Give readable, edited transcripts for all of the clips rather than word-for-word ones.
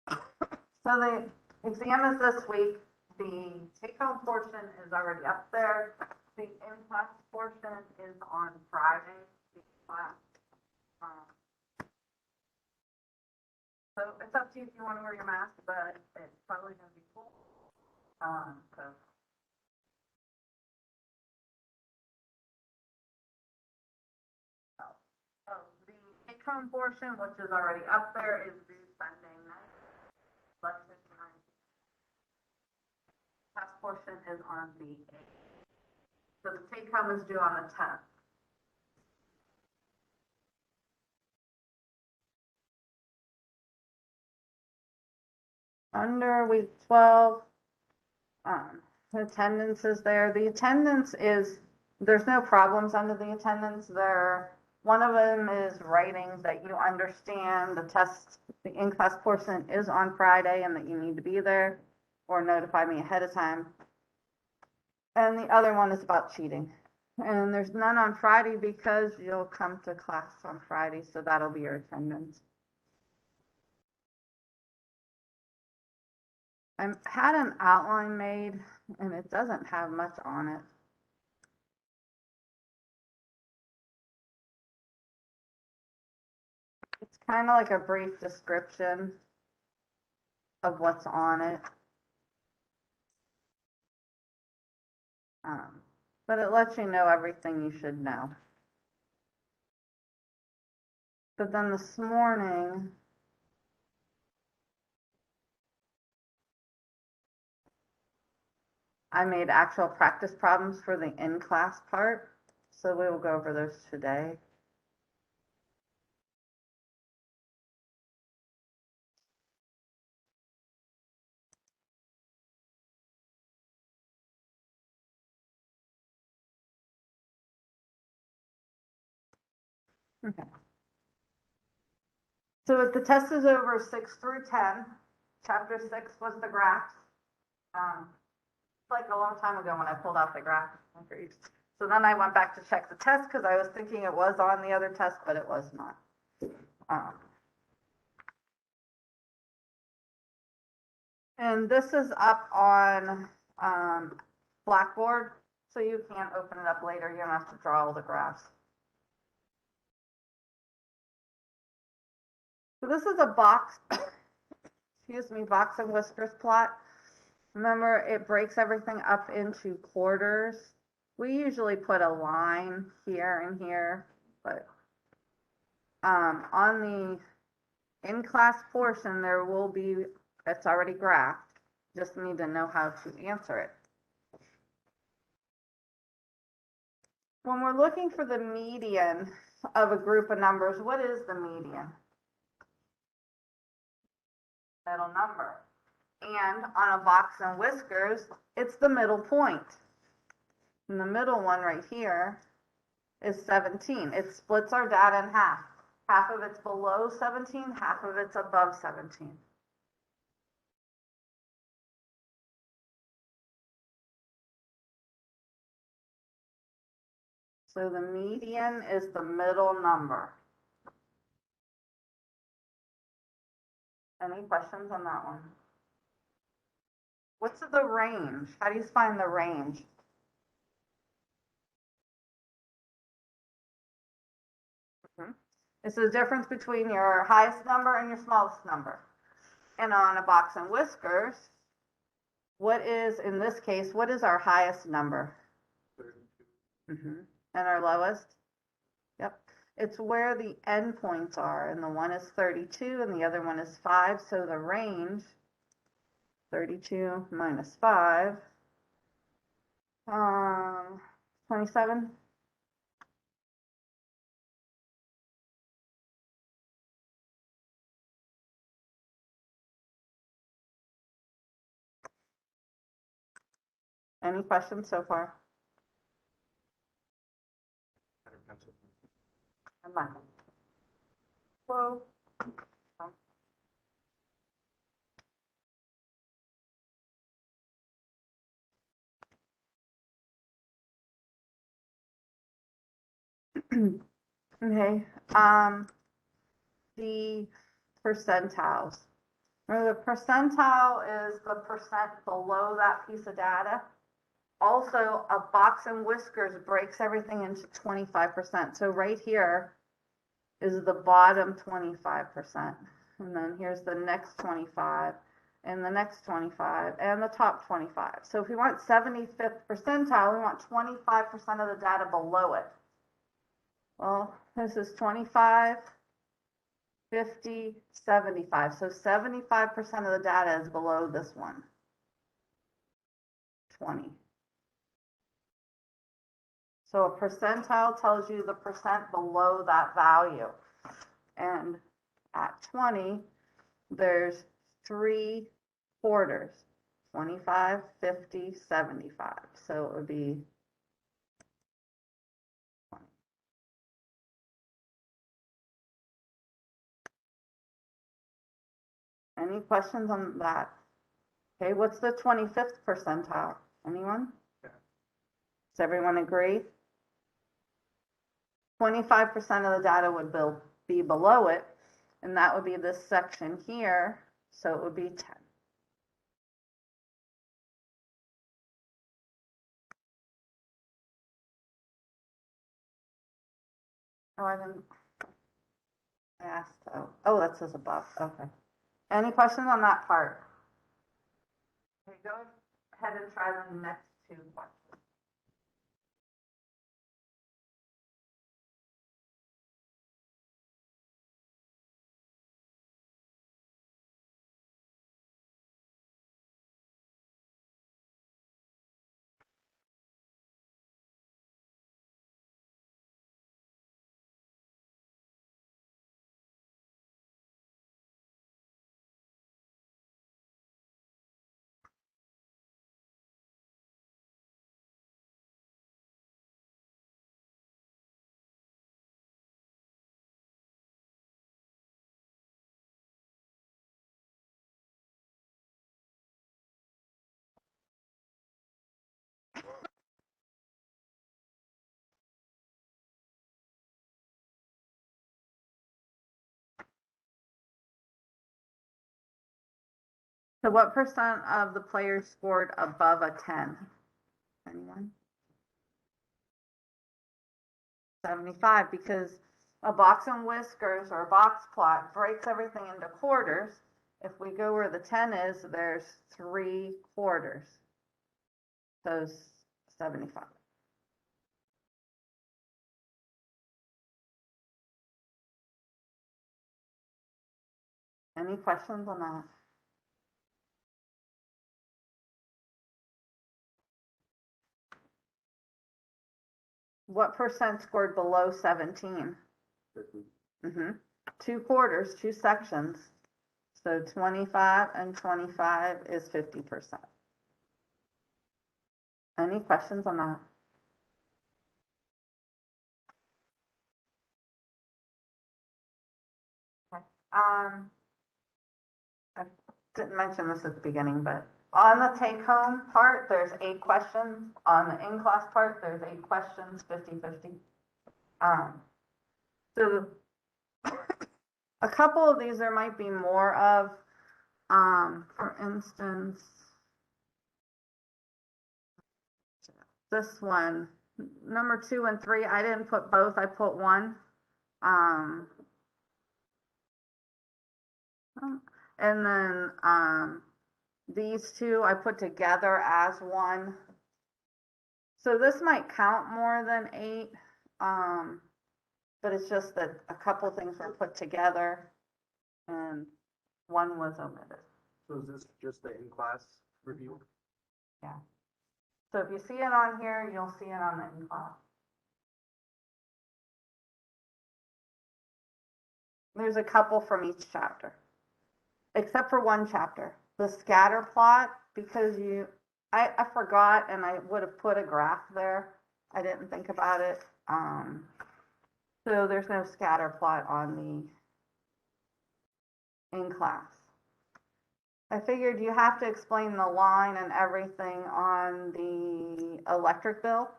So the exam is this week. The take-home portion is already up there. The in-class portion is on Friday. The class, so it's up to you if you want to wear your mask, but it's probably going to be cool. So the take-home portion, which is already up there, is due Sunday night. Class portion is on the 8th. So the take-home is due on the 10th. Under week 12, the attendance is there. The attendance is, there's no problems under the attendance there. One of them is writing that you understand the test, the in-class portion is on Friday and that you need to be there or notify me ahead of time. And the other one is about cheating. And there's none on Friday because you'll come to class on Friday, so that'll be your attendance. I had an outline made and it doesn't have much on it. It's kind of like a brief description of what's on it. But it lets you know everything you should know. But then this morning, I made actual practice problems for the in-class part. So we will go over those today. Okay. So if the test is over 6 through 10, chapter 6 was the graphs. Like a long time ago when I pulled out the graph. So then I went back to check the test because I was thinking it was on the other test, but it was not. And this is up on Blackboard, so you can't open it up later. You're gonna have to draw all the graphs. So this is a box, excuse me, box and whiskers plot. Remember, it breaks everything up into quarters. We usually put a line here and here, but on the in-class portion, there will be, it's already graphed. Just need to know how to answer it. When we're looking for the median of a group of numbers, what is the median? Middle number. And on a box and whiskers, it's the middle point. And the middle one right here is 17. It splits our data in half. Half of it's below 17, half of it's above 17. So the median is the middle number. Any questions on that one? What's the range? How do you find the range? It's the difference between your highest number and your smallest number. And on a box and whiskers, what is, in this case, what is our highest number? 32. And our lowest? Yep. It's where the endpoints are, and the one is 32 and the other one is 5. So the range, 32 minus 5, 27. Any questions so far? I'm not. Whoa. Okay. The percentiles. Or the percentile is the percent below that piece of data. Also, a box and whiskers breaks everything into 25%. So right here is the bottom 25%. And then here's the next 25, and the next 25, and the top 25. So if we want 75th percentile, we want 25% of the data below it. Well, this is 25, 50, 75. So 75% of the data is below this one. 20. So a percentile tells you the percent below that value. And at 20, there's 3 quarters, 25, 50, 75. So it would be 20. Any questions on that? Okay, what's the 25th percentile? Anyone? Yeah. Does everyone agree? 25% of the data would be below it, and that would be this section here, so it would be 10. Oh, I didn't ask. Oh, that says above. Okay. Any questions on that part? Okay, go ahead and try the next 2 questions. So what percent of the players scored above a 10? Anyone? 75, because a box and whiskers or a box plot breaks everything into quarters. If we go where the 10 is, there's 3 quarters. So 75. Any questions on that? What percent scored below 17? 50. 2 quarters, 2 sections. So 25 and 25 is 50%. Any questions on that? Okay. I didn't mention this at the beginning, but on the take-home part, there's 8 questions. On the in-class part, there's 8 questions, 50-50. So a couple of these there might be more of. For instance, this one, number 2 and 3, I didn't put both, I put one. And then these 2 I put together as one. So this might count more than 8, but it's just that a couple things were put together and one was omitted. So is this just the in-class review? Yeah. So if you see it on here, you'll see it on the in-class. There's a couple from each chapter, except for one chapter, the scatter plot, because I forgot and I would have put a graph there. I didn't think about it. So there's no scatter plot on the in-class. I figured you have to explain the line and everything on the electric bill.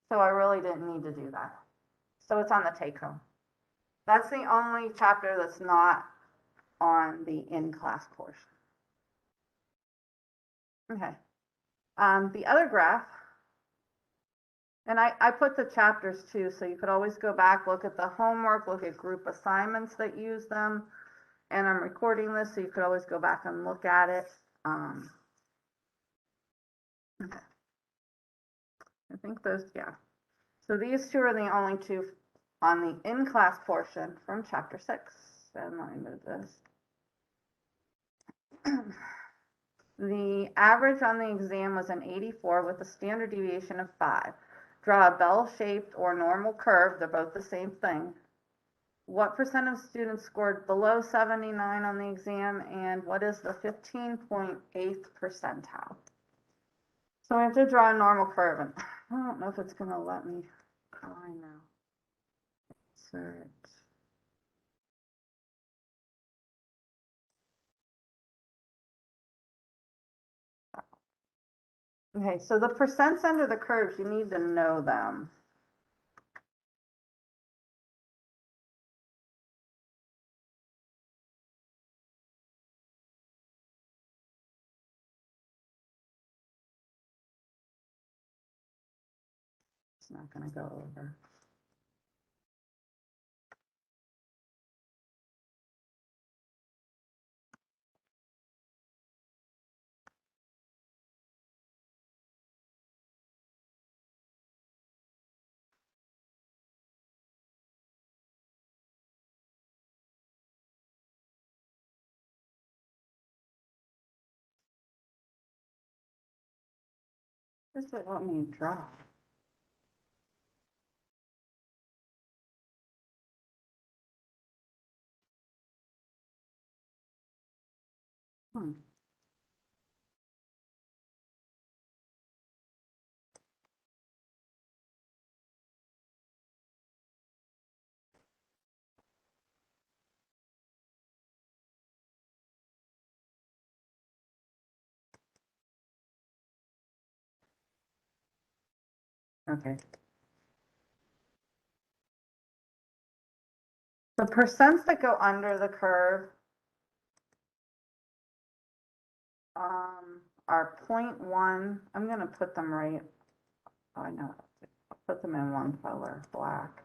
So I really didn't need to do that. So it's on the take home. That's the only chapter that's not on the in-class portion. Okay. The other graph, and I put the chapters too, so you could always go back, look at the homework, look at group assignments that use them. And I'm recording this, so you could always go back and look at it. Okay. I think those, yeah. So these two are the only two on the in-class portion from chapter 6. And let me move this. The average on the exam was an 84 with a standard deviation of 5. Draw a bell-shaped or normal curve. They're both the same thing. What percent of students scored below 79 on the exam, and what is the 15.8th percentile? So I have to draw a normal curve, and I don't know if it's going to let me. Oh, I know. Insert. Okay, so the percents under the curves, you need to know them. It's not going to go over. This is what me draw. Okay. The percents that go under the curve are 0.1. I'm going to put them right. Oh, I know. I'll put them in one color, black.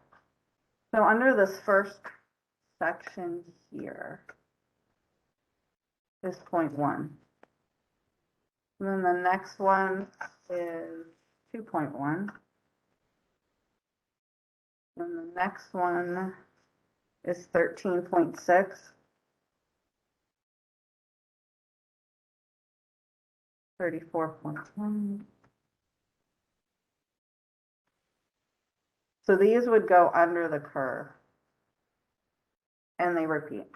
So under this first section here is 0.1. And then the next one is 2.1. And the next one is 13.6. 34.1. So these would go under the curve. And they repeat.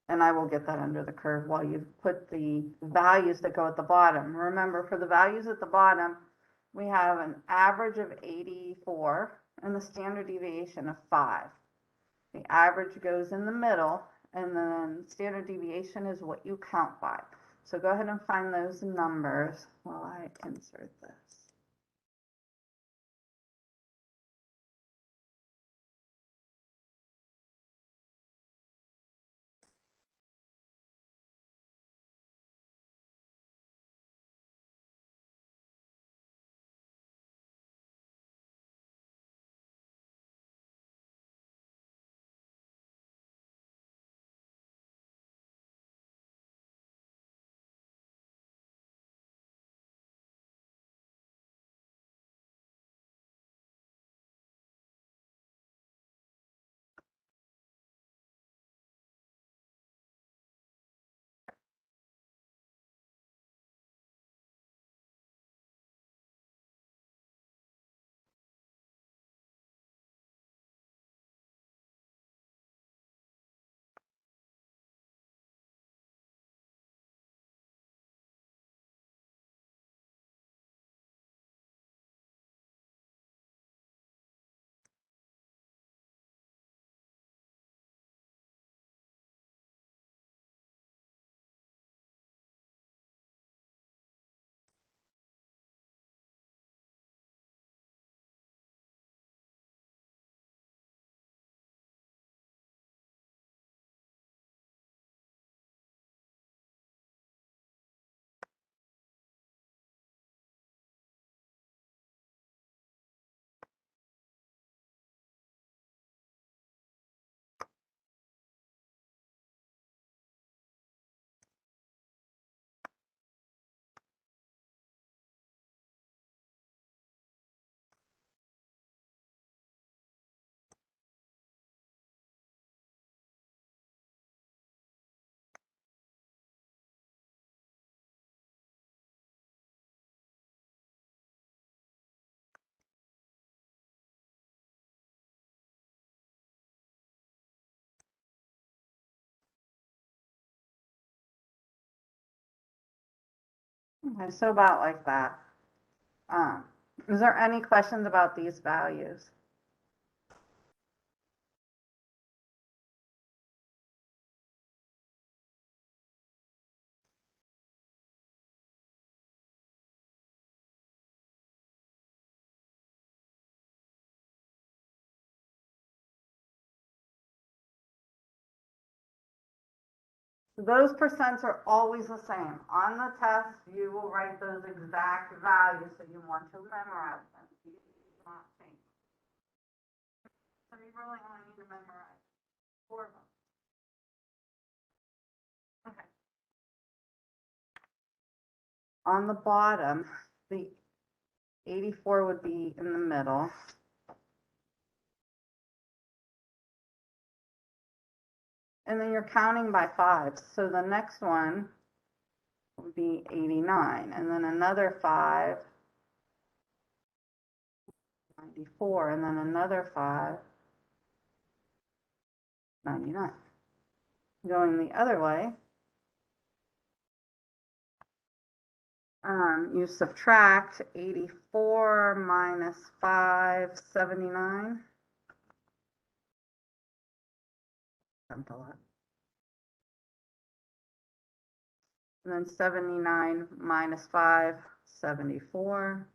And I will get that under the curve while you put the values that go at the bottom. Remember, for the values at the bottom, we have an average of 84 and the standard deviation of 5. The average goes in the middle, and then standard deviation is what you count by. So go ahead and find those numbers while I insert this. Okay, so about like that. Is there any questions about these values? Those percents are always the same. On the test, you will write those exact values, so you want to memorize them. You do not change. So you really only need to memorize 4 of them. Okay. On the bottom, the 84 would be in the middle. And then you're counting by 5. So the next one would be 89. And then another 5, 94. And then another 5, 99. Going the other way, you subtract 84 minus 5, 79. And then 79 minus 5, 74.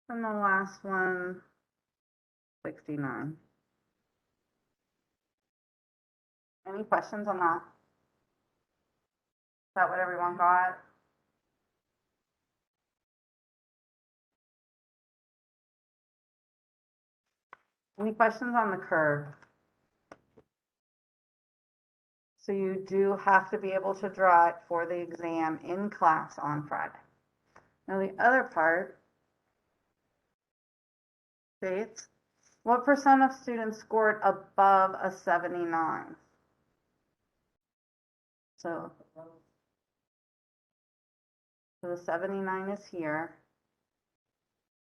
And the last one, 69. Any questions on that? Is that what everyone got? Any questions on the curve? So you do have to be able to draw it for the exam in class on Friday. Now the other part states, what percent of students scored above a 79? So the 79 is here,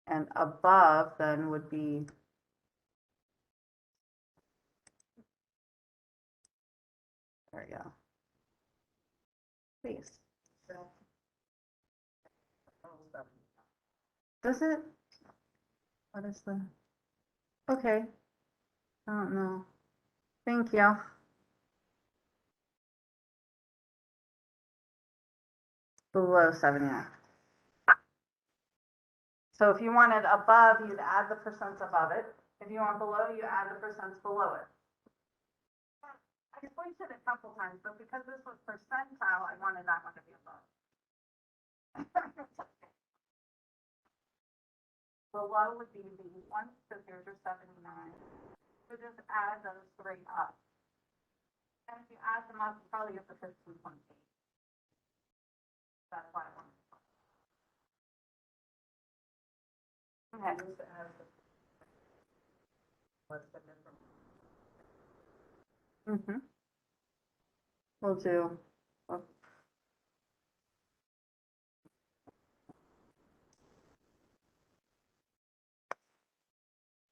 and above then would be there you go. Please. Does it? What is the? Okay. I don't know. Thank you. Below 79. So if you wanted above, you'd add the percents above it. If you want below, you add the percents below it. I explained it a couple times, but because this was percentile, I wanted that one to be above. Below would be the one, because here's your 79. So just add those 3 up. And if you add them up, you probably get the 15.8. That's why I wanted to. Okay. What's the difference? We'll do.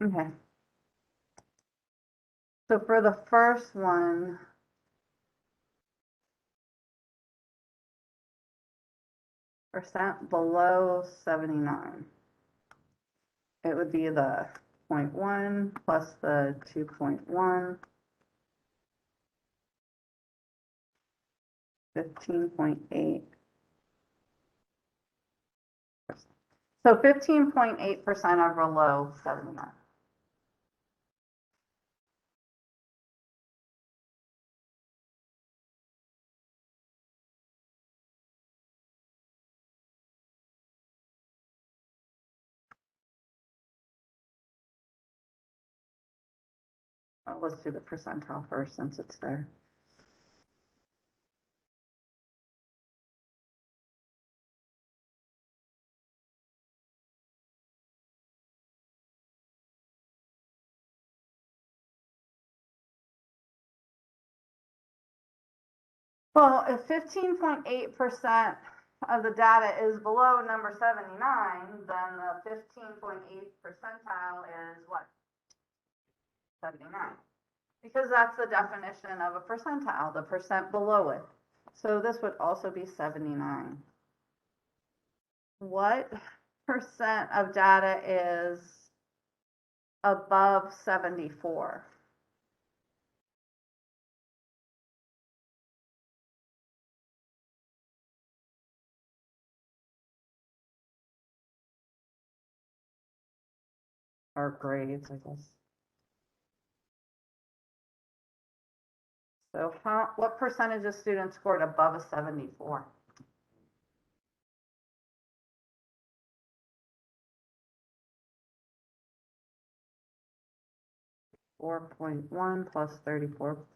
Okay. So for the first one, percent below 79, it would be the 0.1 plus the 2.1, 15.8. So 15.8% are below 79. Let's do the percentile first since it's there. Well, if 15.8% of the data is below number 79, then the 15.8 percentile is what? 79. Because that's the definition of a percentile, the percent below it. So this would also be 79. What percent of data is above 74? Or grades, I guess. So what percentage of students scored above a 74? 4.1 plus 34.1.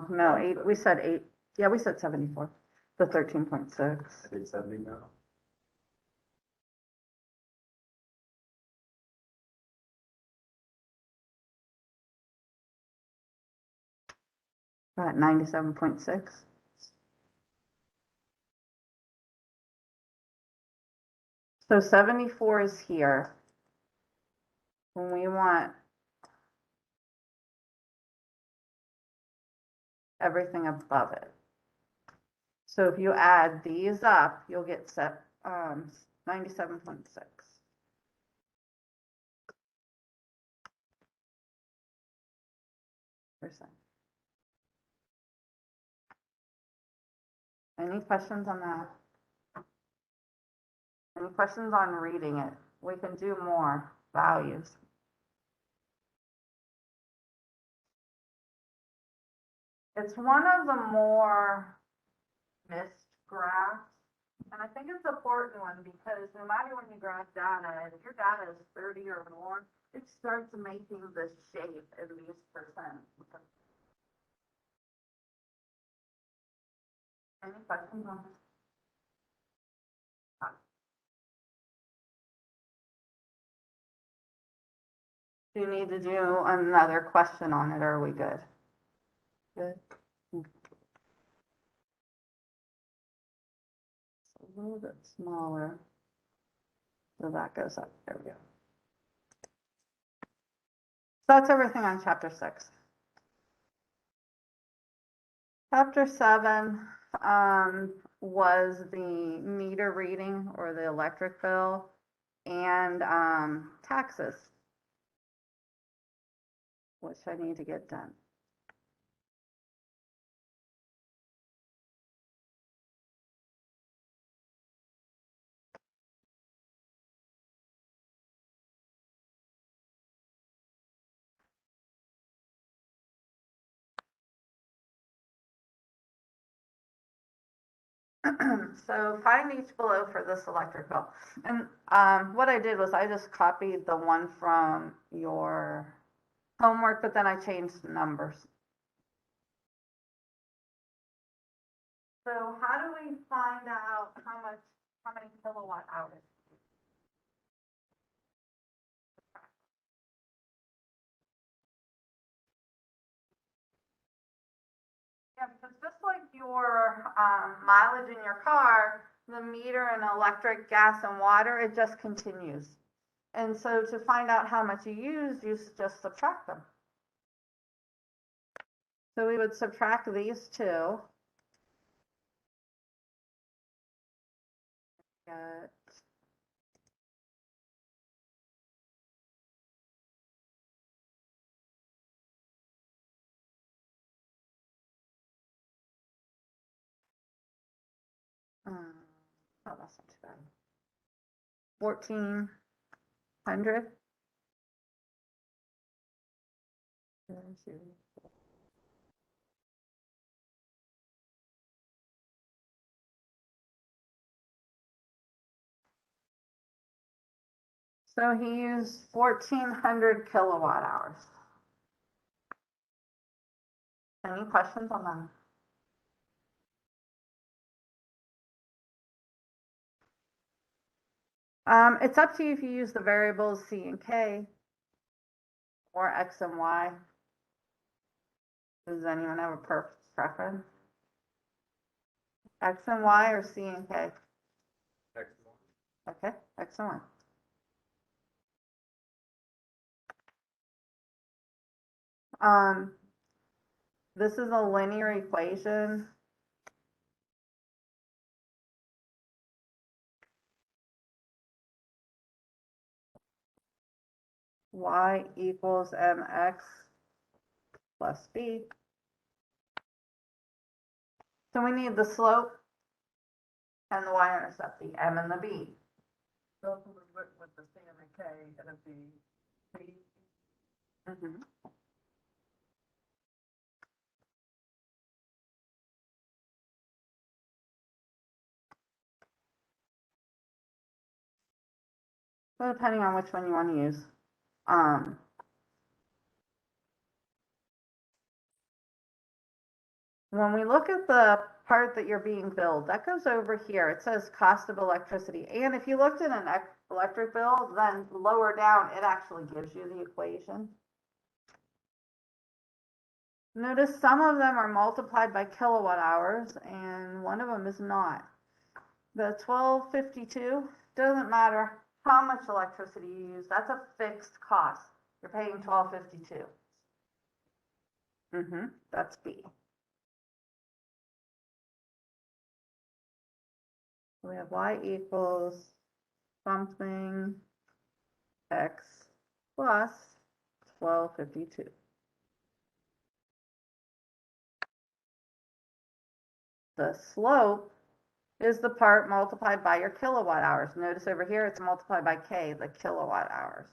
No, 8, we said 8. Yeah, we said 74. The 13.6. I think 70 now. At 97.6. So 74 is here. When we want everything above it. So if you add these up, you'll get 97.6. Percent. Any questions on that? Any questions on reading it? We can do more values. It's one of the more missed graphs. And I think it's an important one because no matter when you graph data, if your data is 30 or more, it starts making the shape in these percent. Any questions on this? Do you need to do another question on it, or are we good? Good. It's a little bit smaller. So that goes up. There we go. So that's everything on chapter 6. Chapter 7 was the meter reading or the electric bill and taxes, which I need to get done. So find each below for this electric bill. And what I did was I just copied the one from your homework, but then I changed the numbers. So how do we find out how many kilowatt hours? Yeah, because just like your mileage in your car, the meter and electric, gas, and water, it just continues. And so to find out how much you use, you just subtract them. So we would subtract these two. Get oh, that's not too bad. 1,400. So he used 1,400 kilowatt hours. Any questions on that? It's up to you if you use the variables C and K or X and Y. Does anyone have a preference? X and Y or C and K? Excellent. Okay, X and Y. This is a linear equation. Y equals mx plus b. So we need the slope and the y-intercept, the m and the b. So if we went with the C and the K, it'd be B. Mhm. So depending on which one you want to use. When we look at the part that you're being billed, that goes over here. It says cost of electricity. And if you looked at an electric bill, then lower down, it actually gives you the equation. Notice some of them are multiplied by kilowatt hours and one of them is not. The 1252 doesn't matter how much electricity you use. That's a fixed cost. You're paying 1252. That's B. We have y equals something x plus 1252. The slope is the part multiplied by your kilowatt hours. Notice over here it's multiplied by K, the kilowatt hours.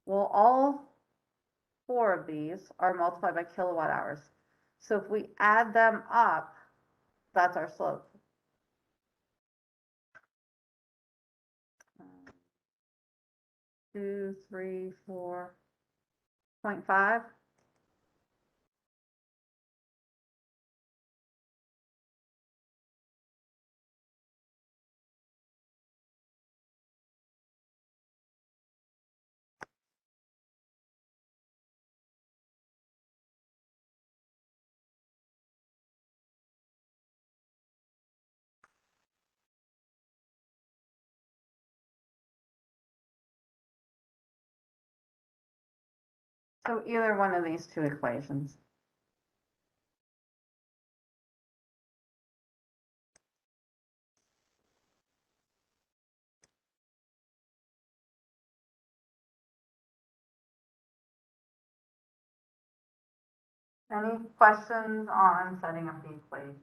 Well, all four of these are multiplied by kilowatt hours. So if we add them up, that's our slope. 2, 3, 4.5. So either one of these two equations. Any questions on setting up the equation?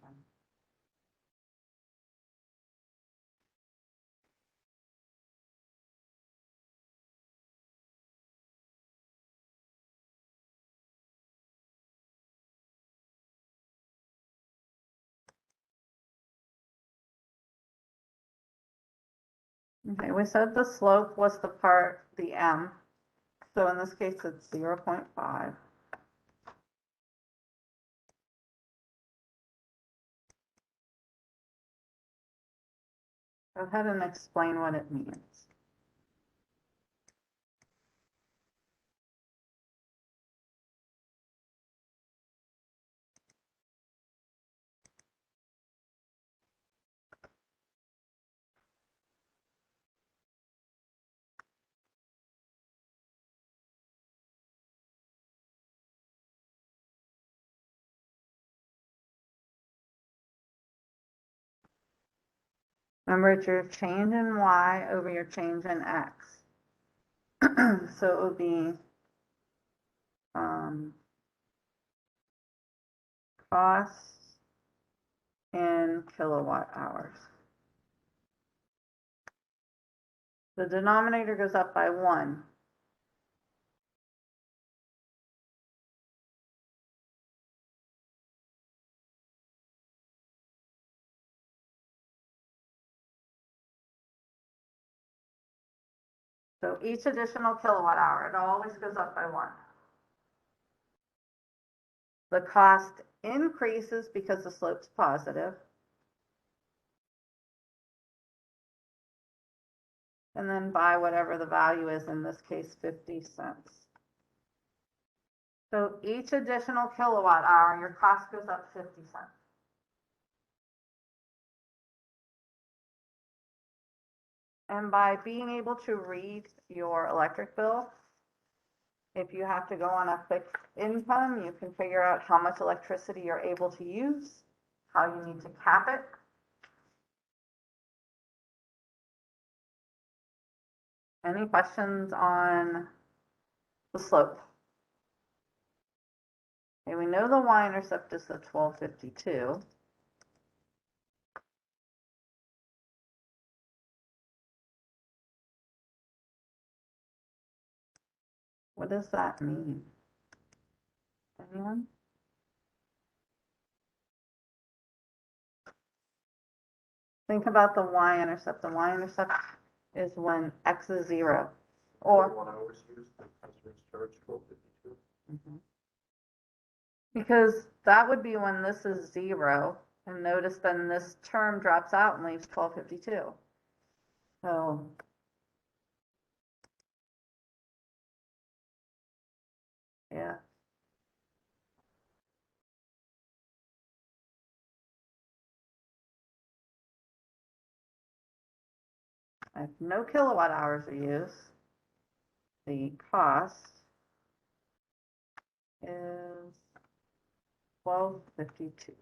Okay, we said the slope was the part, the m. So in this case, it's 0.5. Go ahead and explain what it means. Remember, it's your change in y over your change in x. So it would be costs in kilowatt hours. The denominator goes up by 1. So each additional kilowatt hour, it always goes up by 1. The cost increases because the slope's positive. And then by whatever the value is, in this case, 50 cents. So each additional kilowatt hour, your cost goes up 50 cents. And by being able to read your electric bill, If you have to go on a fixed income, you can figure out how much electricity you're able to use, how you need to cap it. Any questions on the slope? Okay, we know the y-intercept is the 1252. What does that mean? Anyone? Think about the y-intercept. The y-intercept is when x is 0. Or 1 hours used, the customer's charge 1252. Mhm. Because that would be when this is 0, and notice then this term drops out and leaves 1252. So yeah. If no kilowatt hours are used, the cost is 1252.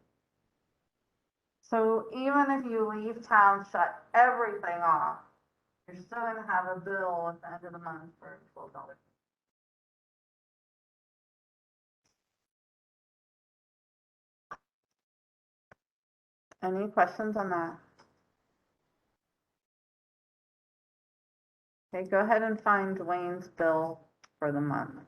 So even if you leave town, shut everything off, you're still gonna have a bill at the end of the month for $12. Any questions on that? Okay, go ahead and find Dwayne's bill for the month.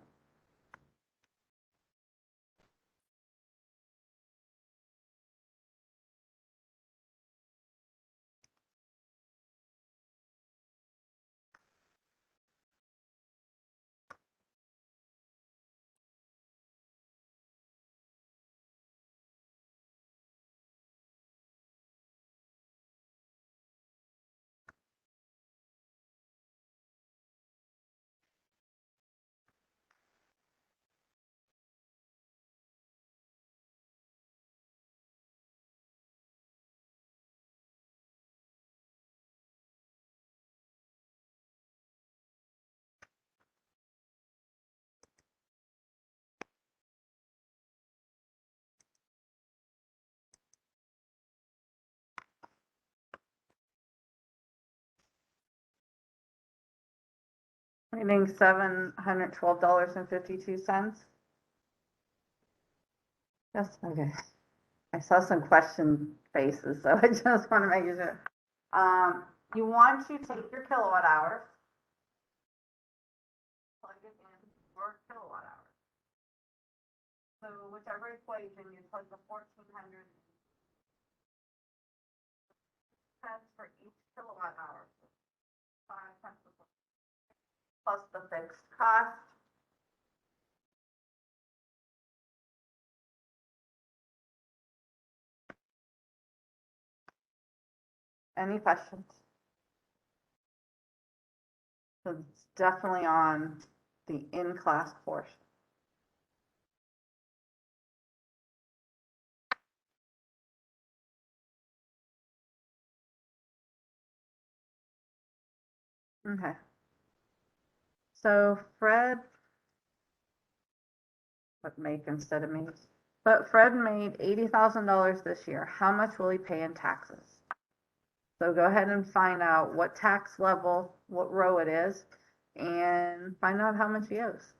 Meaning $712.52. Yes, okay. I saw some question faces, so I just want to make sure. You want to take your kilowatt hours, plug it in for kilowatt hours. So whichever equation, you plug the 1400 cents for each kilowatt hour. 5 cents plus the fixed cost. Any questions? So it's definitely on the in-class portion. Okay. So Fred, what make instead of me? But Fred made $80,000 this year. How much will he pay in taxes? So go ahead and find out what tax level, what row it is, and find out how much he owes.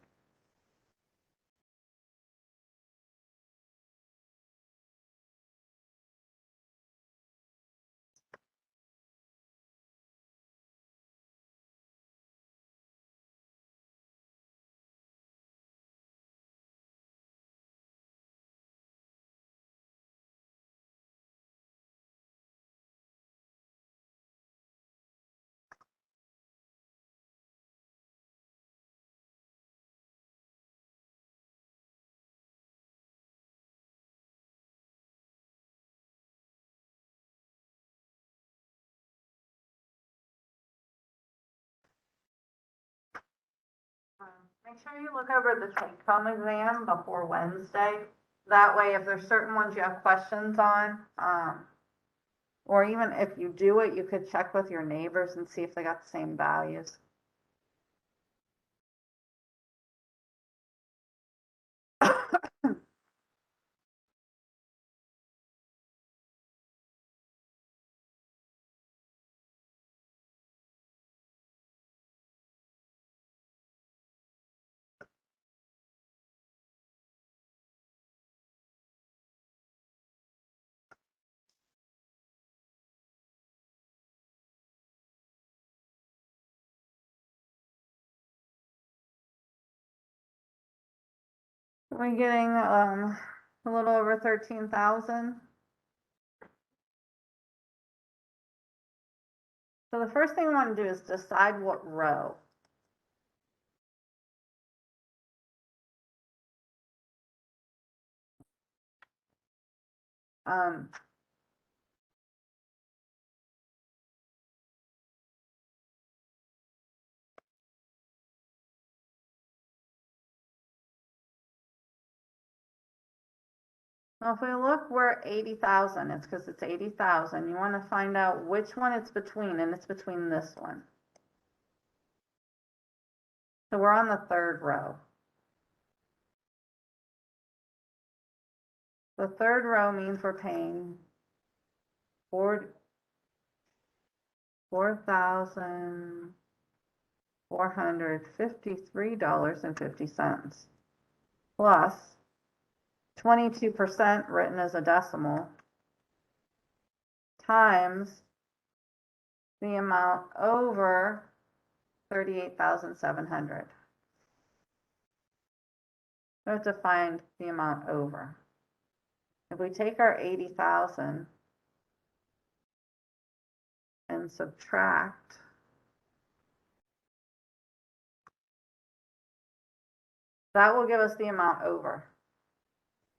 Make sure you look over the take-home exam before Wednesday. That way, if there's certain ones you have questions on, or even if you do it, you could check with your neighbors and see if they got the same values. We're getting, a little over 13,000. So the first thing we want to do is decide what row. Um, Well, if we look, we're at 80,000. It's because it's 80,000. You want to find out which one it's between, and it's between this one. So we're on the third row. The third row means we're paying $4,453.50 plus 22% written as a decimal times the amount over 38,700. We have to find the amount over. If we take our 80,000 and subtract that, will give us the amount over.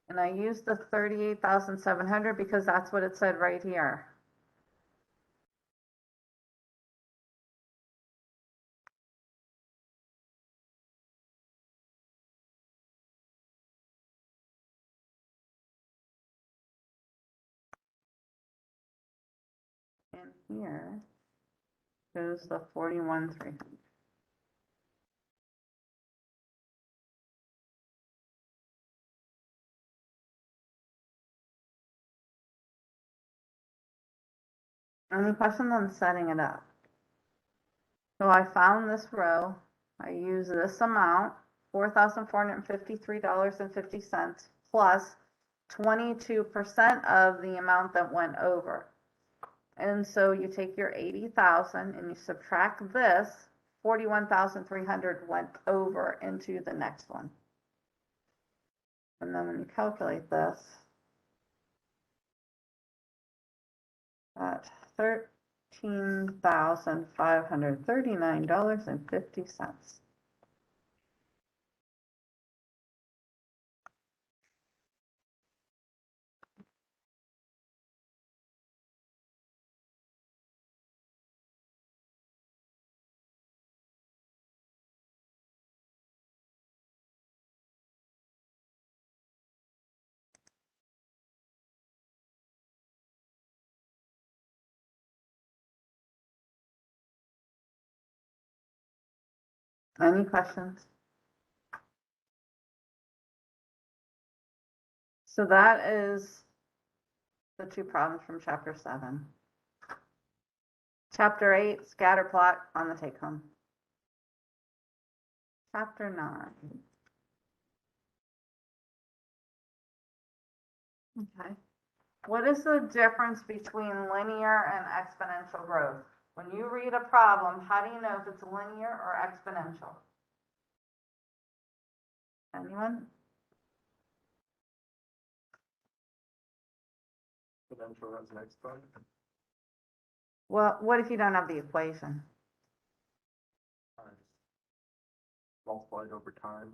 And I used the 38,700 because that's what it said right here. And here goes the 41,300. Any questions on setting it up? So I found this row. I use this amount, $4,453.50 plus 22% of the amount that went over. And so you take your 80,000 and you subtract this, 41,300 went over into the next one. And then when you calculate this, at $13,539.50. Any questions? So that is the two problems from chapter 7. Chapter 8, scatter plot on the take home. Chapter 9. Okay. What is the difference between linear and exponential growth? When you read a problem, how do you know if it's linear or exponential? Anyone? Exponential has an exponent. Well, what if you don't have the equation? Multiplied over time,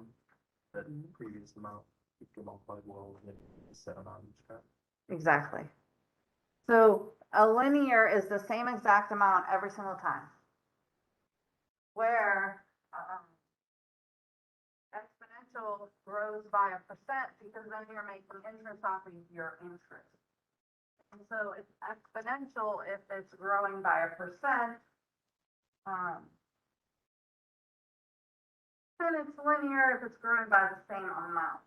that previous amount, you can multiply well, and then set amount each time. Exactly. So a linear is the same exact amount every single time. Where exponential grows by a percent because then you're making interest off of your interest. And so it's exponential if it's growing by a percent. And it's linear if it's growing by the same amount.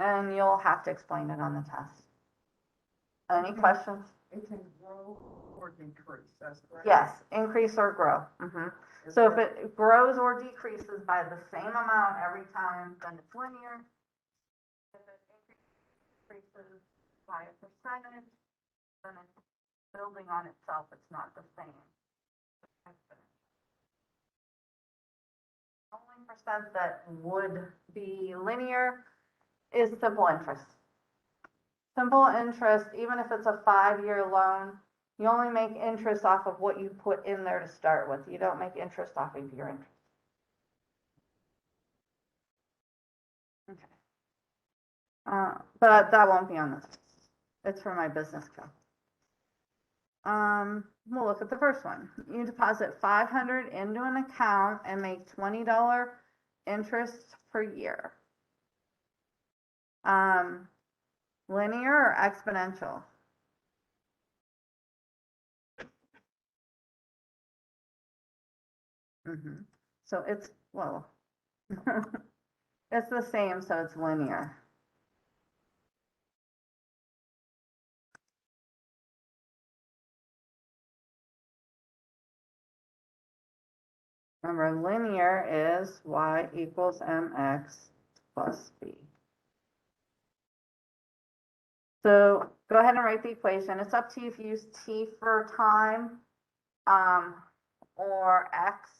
And you'll have to explain it on the test. Any questions? It can grow or decrease, that's correct? Yes, increase or grow. So if it grows or decreases by the same amount every time, then it's linear. If it increases by a percentage, then it's building on itself. It's not the same. Exponential. 10% that would be linear is simple interest. Simple interest, even if it's a 5-year loan, you only make interest off of what you put in there to start with. You don't make interest off of your interest. Okay. But that won't be on this. It's for my business code. We'll look at the first one. You deposit $500 into an account and make $20 interest per year. Linear or exponential? So it's, well, it's the same, so it's linear. Remember, linear is y equals mx plus b. So go ahead and write the equation. It's up to you if you use t for time or x.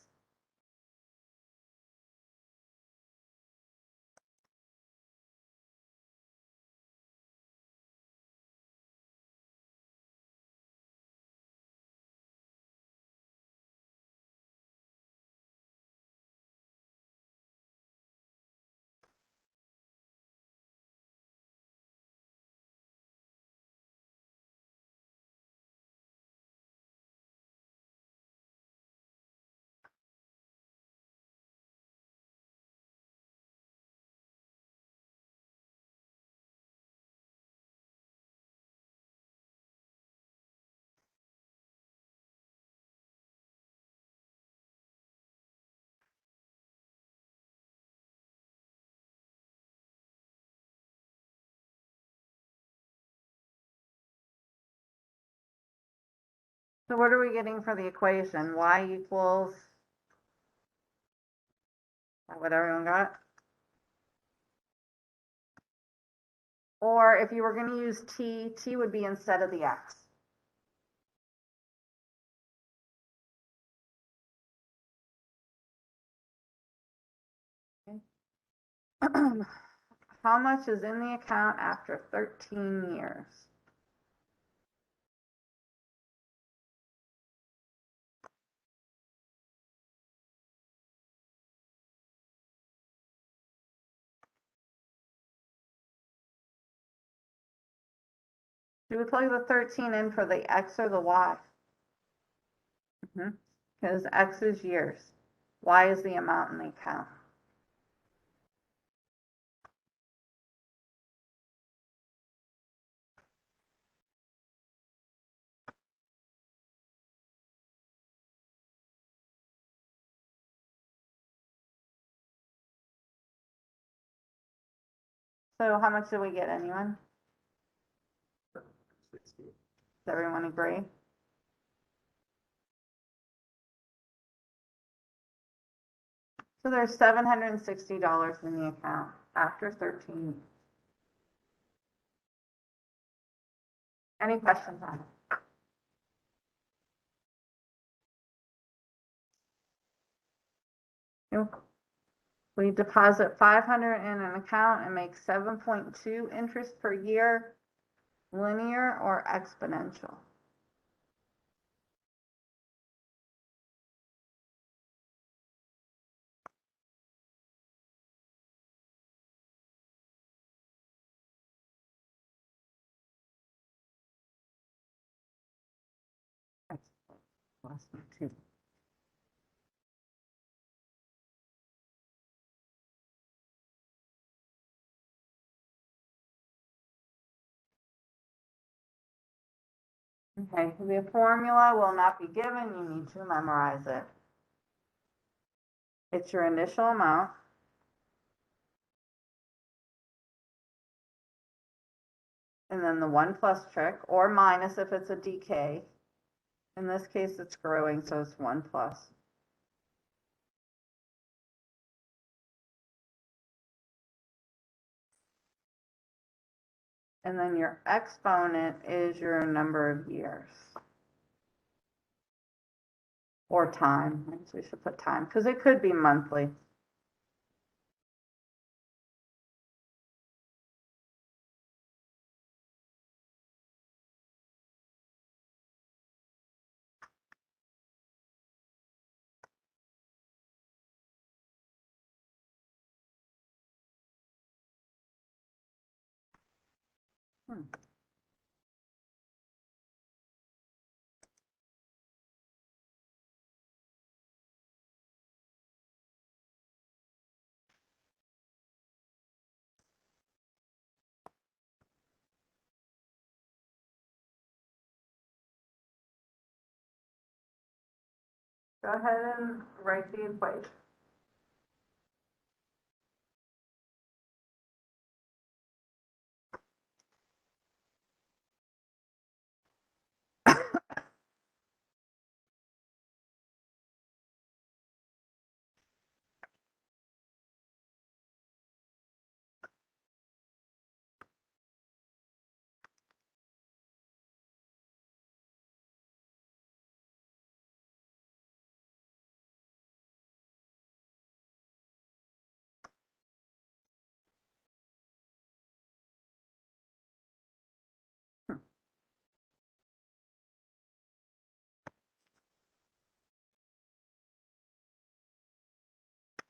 So what are we getting for the equation? Y equals, is that what everyone got? Or if you were going to use t, t would be instead of the x. Okay. How much is in the account after 13 years? Do we plug the 13 in for the x or the y? Because x is years. Y is the amount in the account. So how much do we get, anyone? 60. Does everyone agree? So there's $760 in the account after 13 years. Any questions on it? Nope. We deposit $500 in an account and make 7.2 interest per year, linear or exponential? Less than 2. Okay, the formula will not be given. You need to memorize it. It's your initial amount. And then the 1 plus trick, or minus if it's a decay. In this case, it's growing, so it's 1 plus. And then your exponent is your number of years. Or time. We should put time, because it could be monthly. Go ahead and write the equation.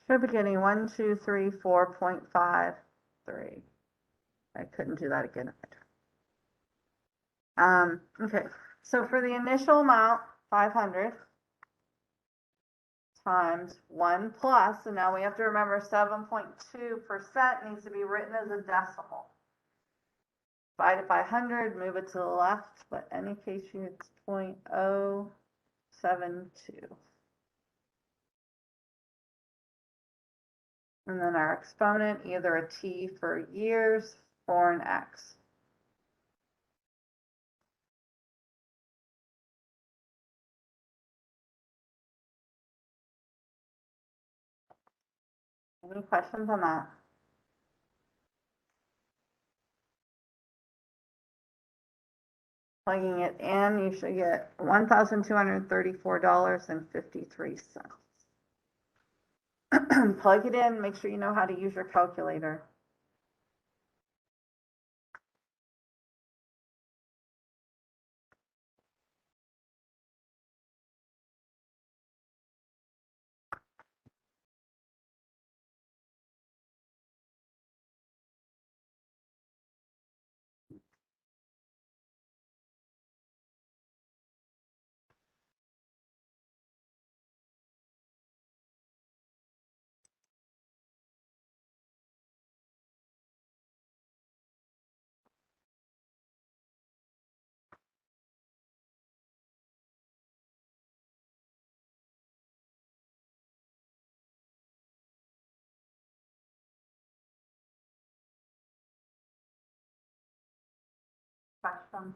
Should be getting 1234.53. I couldn't do that again. Okay, so for the initial amount, 500 times 1 plus, and now we have to remember 7.2% needs to be written as a decimal. Divided by 100, move it to the left, but any case it's 0.072. And then our exponent, either a t for years or an x. Any questions on that? Plugging it in, you should get $1,234.53. Plug it in, make sure you know how to use your calculator. Question?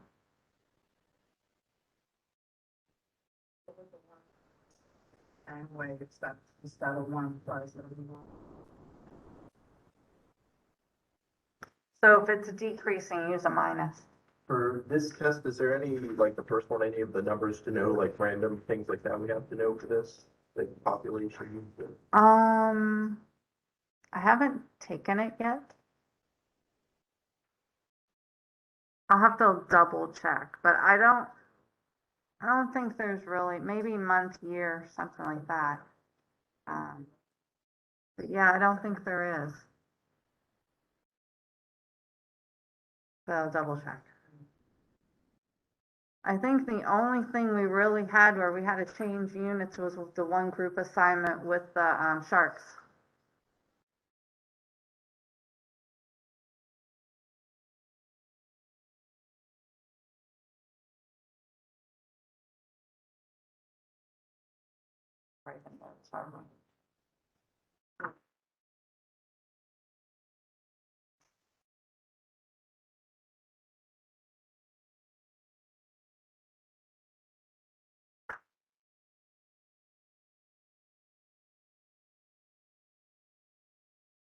And wait, it's that, instead of 1,071. So if it's decreasing, use a minus. For this test, is there any, like the first one, any of the numbers to know, like random things like that we have to know for this? Like population? I haven't taken it yet. I'll have to double check, but I don't think there's really, maybe month, year, something like that. But yeah, I don't think there is. So I'll double check. I think the only thing we really had where we had to change units was with the one group assignment with the sharks. Right, sorry.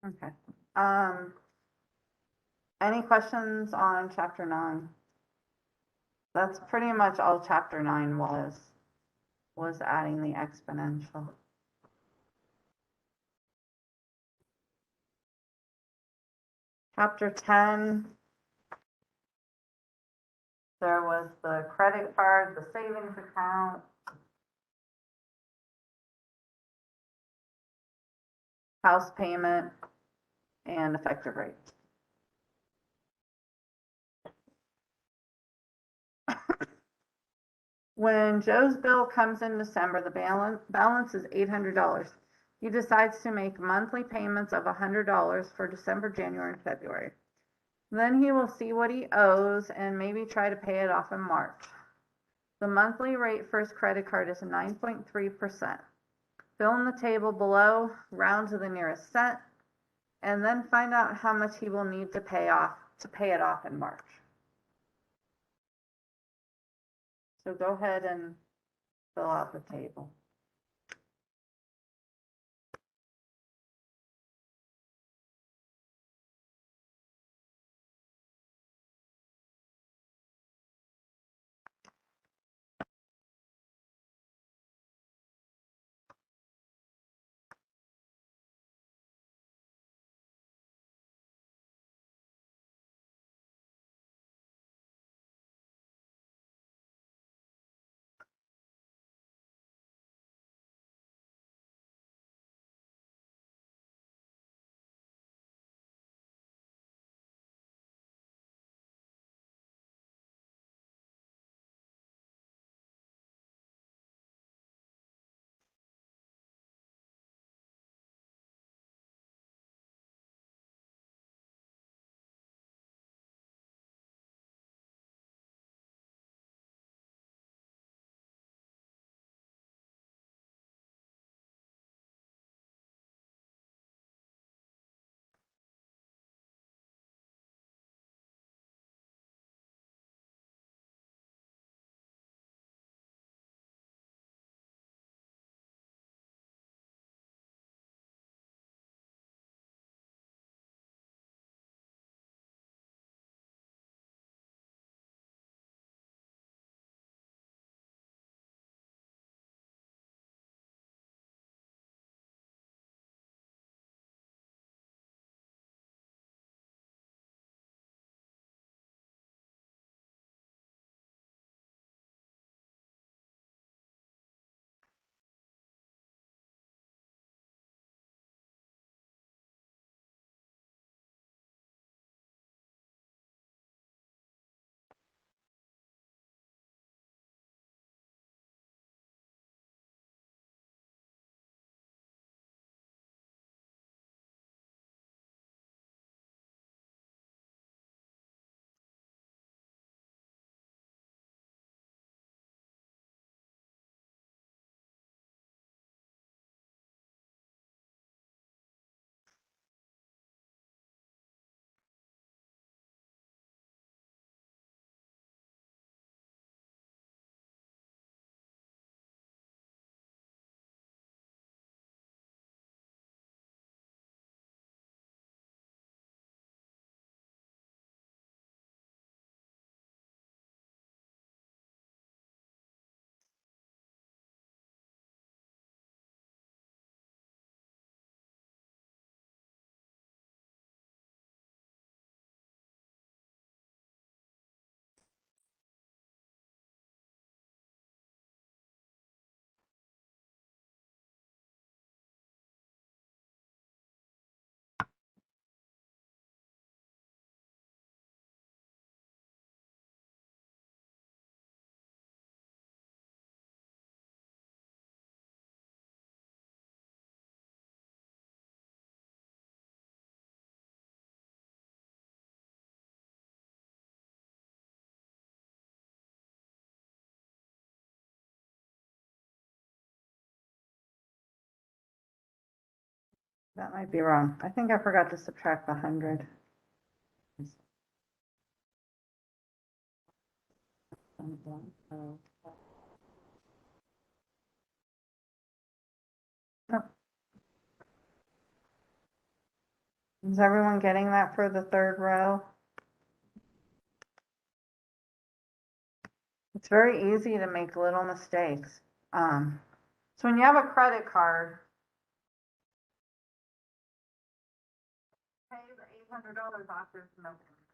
Okay. Any questions on chapter 9? That's pretty much all chapter 9 was adding the exponential. Chapter 10, there was the credit card, the savings account, house payment, and effective rate. When Joe's bill comes in December, the balance is $800. He decides to make monthly payments of $100 for December, January, and February. Then he will see what he owes and maybe try to pay it off in March. The monthly rate for his credit card is 9.3%. Fill in the table below, round to the nearest cent, and then find out how much he will need to pay it off in March. So go ahead and fill out the table. That might be wrong. I think I forgot to subtract the 100. Is everyone getting that for the third row? It's very easy to make little mistakes. So when you have a credit card, pay the $800 off, there's no interest.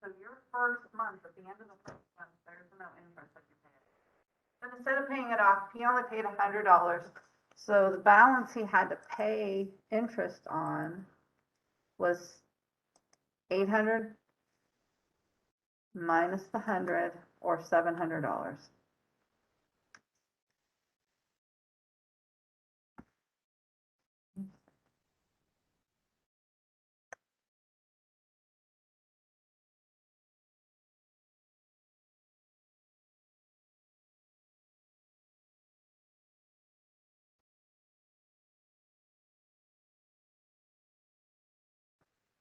So your first month, at the end of the first month, there's no interest that you pay. But instead of paying it off, he only paid $100. So the balance he had to pay interest on was 800 minus the 100, or $700.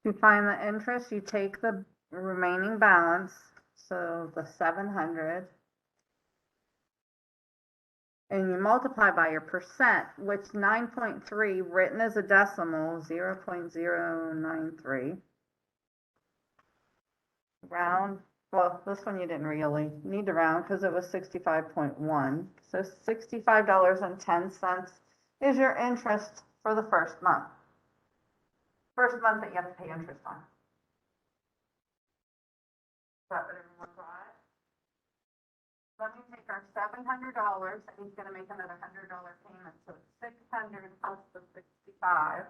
To find the interest, you take the remaining balance, so the 700, and you multiply by your percent, which 9.3 written as a decimal, 0.093. Round, well, this one you didn't really need to round because it was 65.1. So $65.10 is your interest for the first month. First month that you have to pay interest on. Is that what everyone got? Let me take our $700, and he's gonna make another $100 payment, so it's 600 plus the 65.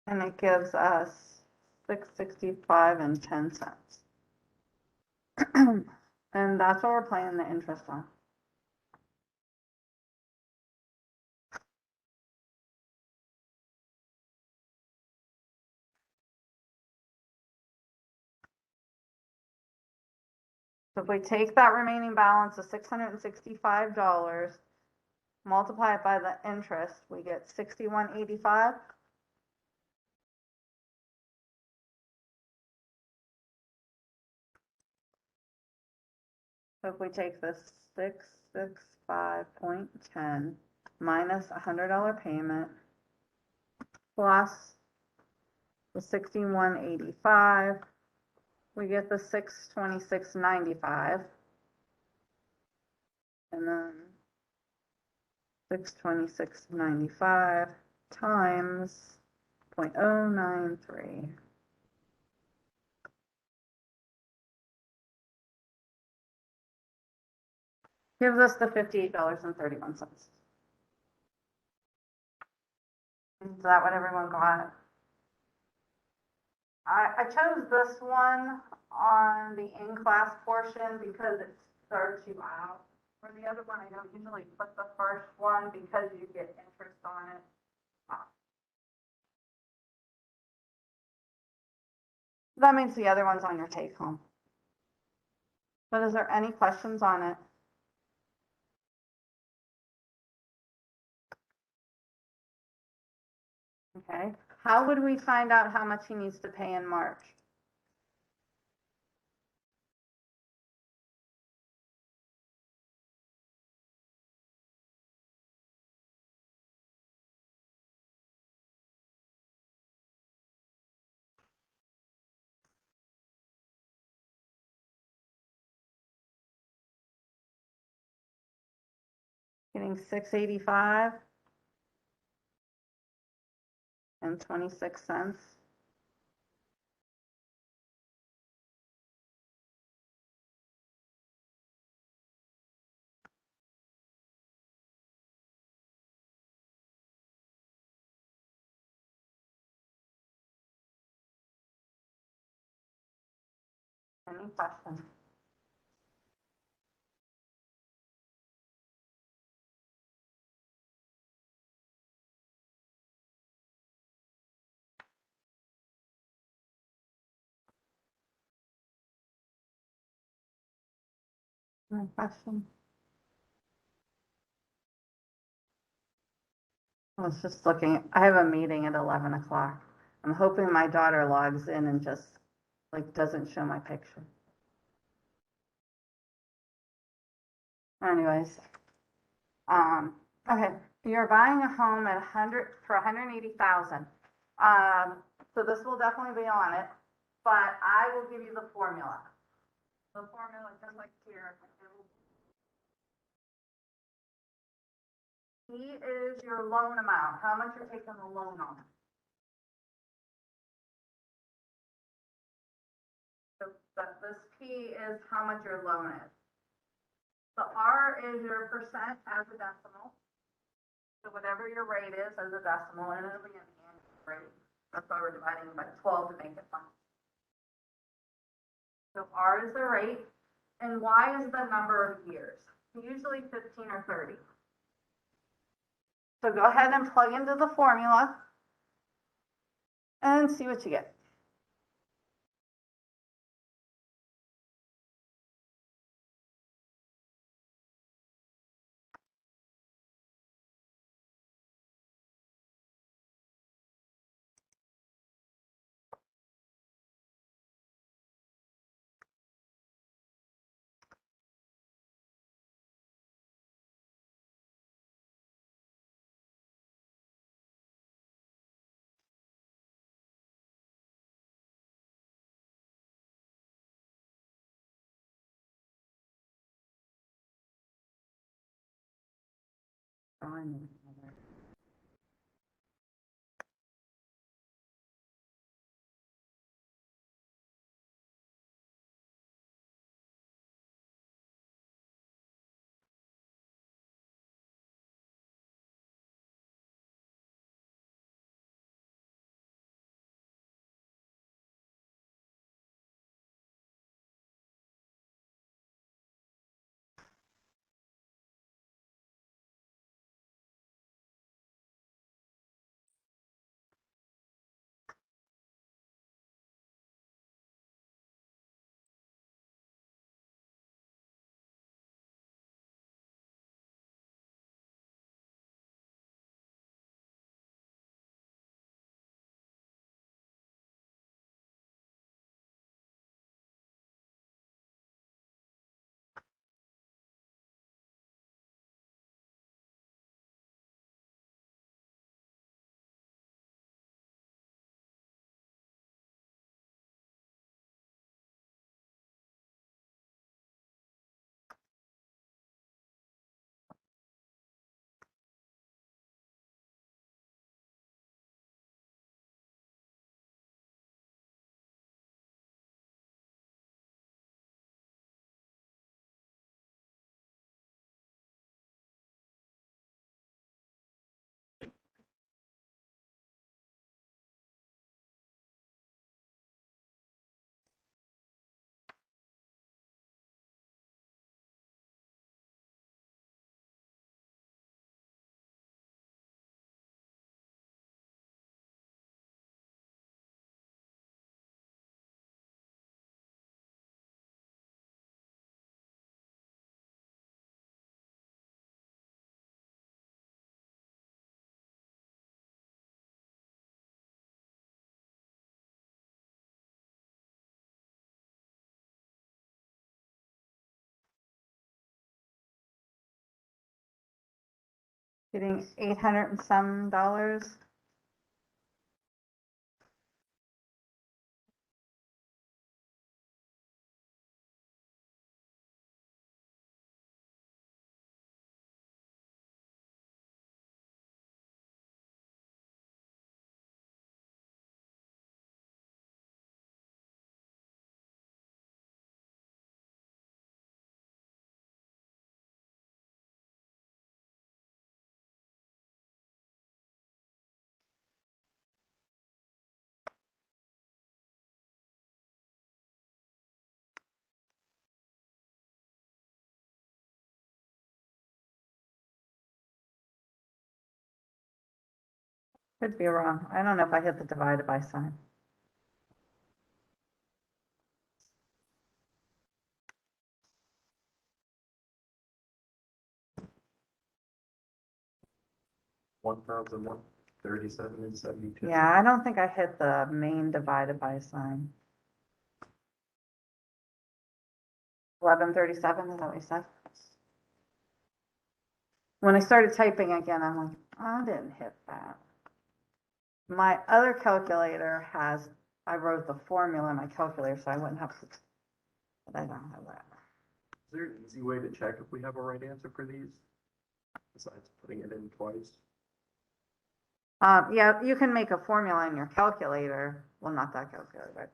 And it gives us $665.10. And that's what we're paying the interest on. So if we take that remaining balance of $665, multiply it by the interest, we get $61.85. So if we take this 665.10 minus $100 payment plus the 61.85, we get the 626.95, and then 626.95 times 0.093. Gives us the $58.31. Is that what everyone got? I chose this one on the in-class portion because it starts you out. For the other one, I don't usually put the first one because you get interest on it. That means the other one's on your take home. But is there any questions on it? Okay, how would we find out how much he needs to pay in March? Getting 685 and 26 cents. Any questions? Any questions? I was just looking, I have a meeting at 11 o'clock. I'm hoping my daughter logs in and just like doesn't show my picture. Anyways, okay, you're buying a home at 180,000. So this will definitely be on it, but I will give you the formula. The formula just like here. P is your loan amount, how much you're taking the loan on. So this P is how much your loan is. The R is your percent as a decimal. So whatever your rate is as a decimal, and it'll be an annual rate. That's why we're dividing by 12 to make it fun. So R is the rate, and Y is the number of years, usually 15 or 30. So go ahead and plug into the formula. and see what you get. Getting $800 and some dollars. Could be wrong. I don't know if I hit the divided by sign. $1,137.72. Yeah, I don't think I hit the main divided by sign. 1137, is that what you said? When I started typing again, I'm like, I didn't hit that. My other calculator has, I wrote the formula in my calculator, so I wouldn't have to, but I don't have that. Is there an easy way to check if we have a right answer for these? Besides putting it in twice? Yeah, you can make a formula in your calculator. Well, not that calculator, but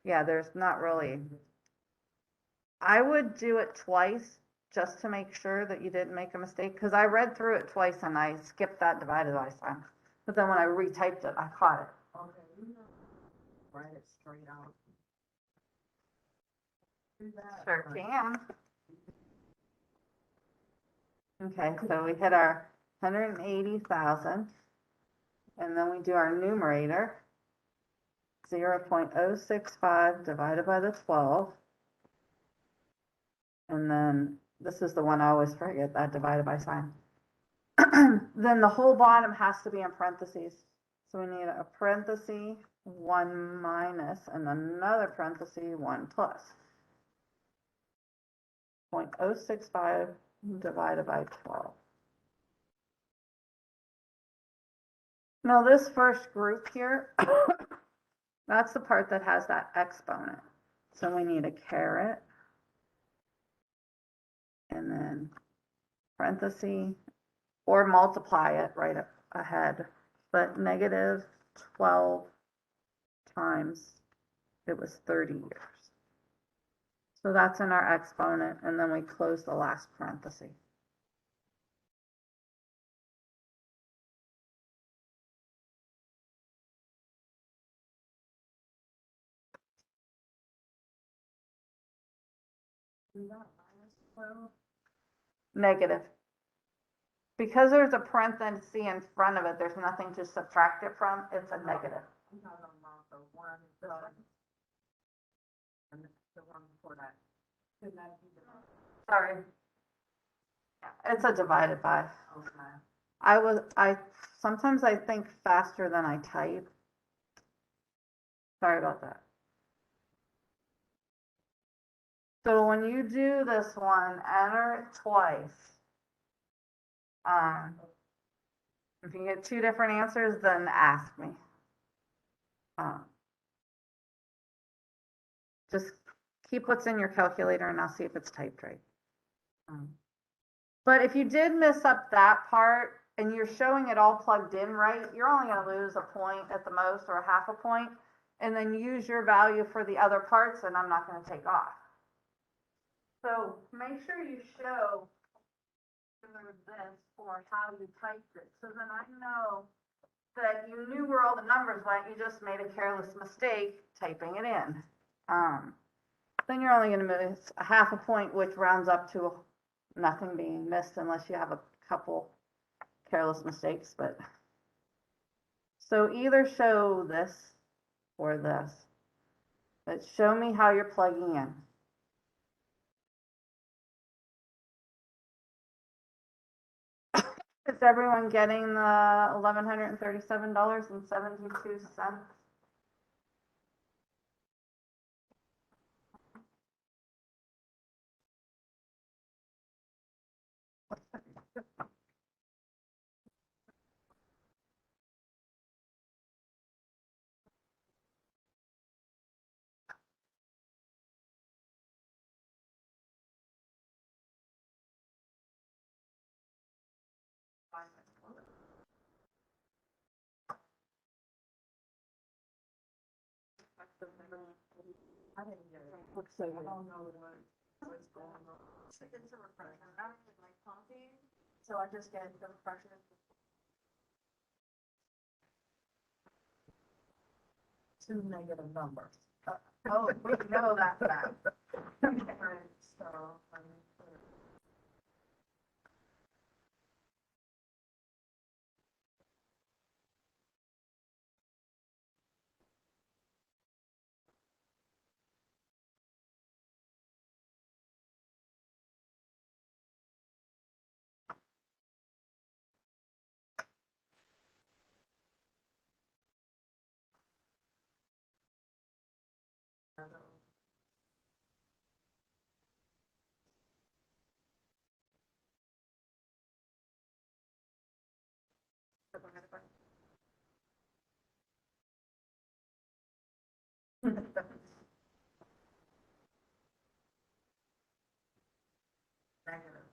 yeah, there's not really. I would do it twice just to make sure that you didn't make a mistake, because I read through it twice and I skipped that divided by sign. But then when I retyped it, I caught it. Okay, you know, write it straight out. Do that. Sure can. Okay, so we hit our 180,000, and then we do our numerator. 0.065 divided by the 12. And then this is the one I always forget, that divided by sign. Then the whole bottom has to be in parentheses. So we need a parenthesis 1 minus and another parenthesis 1 plus. 0.065 divided by 12. Now this first group here, that's the part that has that exponent. So we need a caret and then parenthesis or multiply it right up ahead. But negative 12 times it was 30 years. So that's in our exponent, and then we close the last parenthesis. Negative. Because there's a parenthesis in front of it, there's nothing to subtract it from, it's a negative. And the one before that. Couldn't that be the? Sorry. It's a divided by. Okay. I sometimes I think faster than I type. Sorry about that. So when you do this one, enter it twice. If you get two different answers, then ask me. Just keep what's in your calculator and I'll see if it's typed right. But if you did mess up that part and you're showing it all plugged in right, you're only going to lose a point at the most or a half a point, and then use your value for the other parts, and I'm not going to take off. So make sure you show this or how you typed it, so then I know that you knew where all the numbers went, you just made a careless mistake typing it in. Then you're only going to miss a half a point, which rounds up to nothing being missed unless you have a couple careless mistakes. But so either show this or this, but show me how you're plugging in. Is everyone getting the $1,137.72? I didn't get it. Looks so good. I don't know what's going on. It's a refresher. I don't get my coffee, so I just get the refresher. Two negative numbers. Oh, we know that fact. Right, so, negative.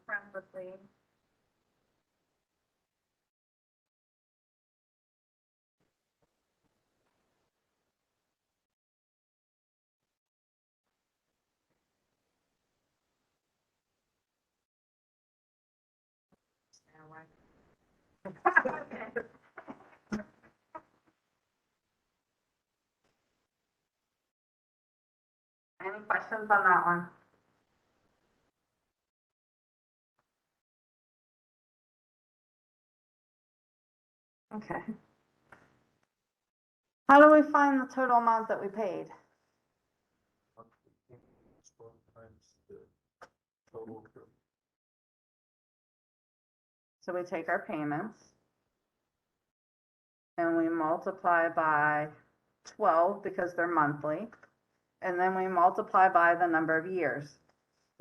Preferably. Any questions on that one? Okay. How do we find the total amount that we paid? Monthly payments 12 times the total. So we take our payments and we multiply by 12 because they're monthly. And then we multiply by the number of years.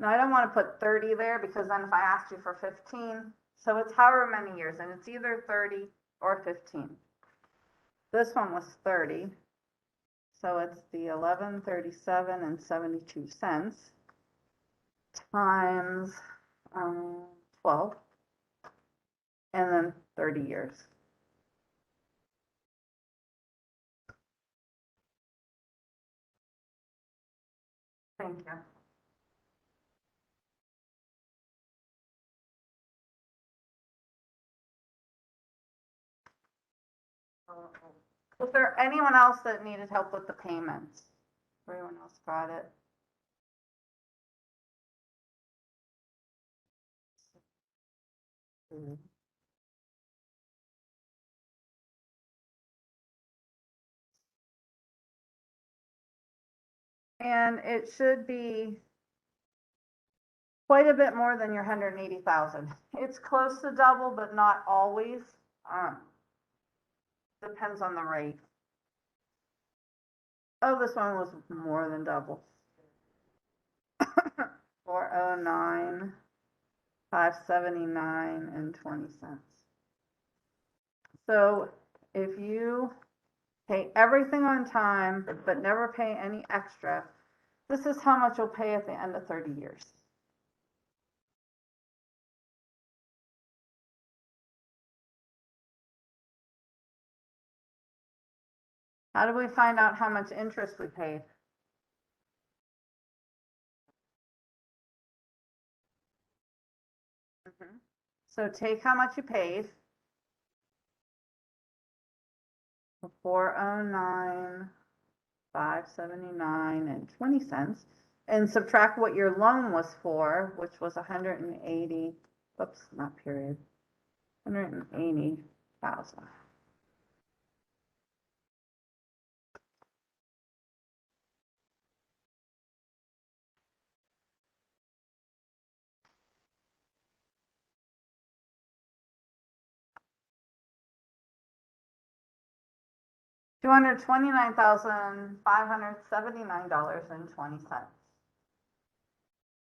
Now I don't want to put 30 there because then if I asked you for 15, so it's however many years, and it's either 30 or 15. This one was 30, so it's the 1137 and 72 cents times 12, and then 30 years. Thank you. Was there anyone else that needed help with the payments? Everyone else got it? And it should be quite a bit more than your 180,000. It's close to double, but not always. Depends on the rate. Oh, this one was more than double. 409, 579 and 20 cents. So if you pay everything on time, but never pay any extra, this is how much you'll pay at the end of 30 years. How do we find out how much interest we paid? So take how much you paid. 409, 579 and 20 cents, and subtract what your loan was for, which was 180, whoops, not period, 180,000. $229,579.20.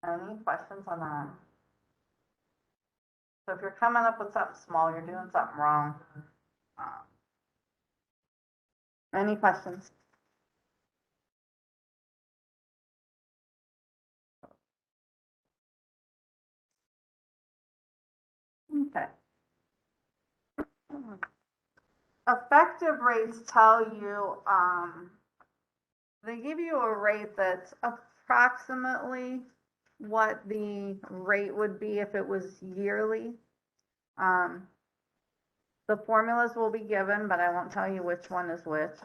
Any questions on that? So if you're coming up with something small, you're doing something wrong. Any questions? Okay. Effective rates tell you, they give you a rate that's approximately what the rate would be if it was yearly. The formulas will be given, but I won't tell you which one is which.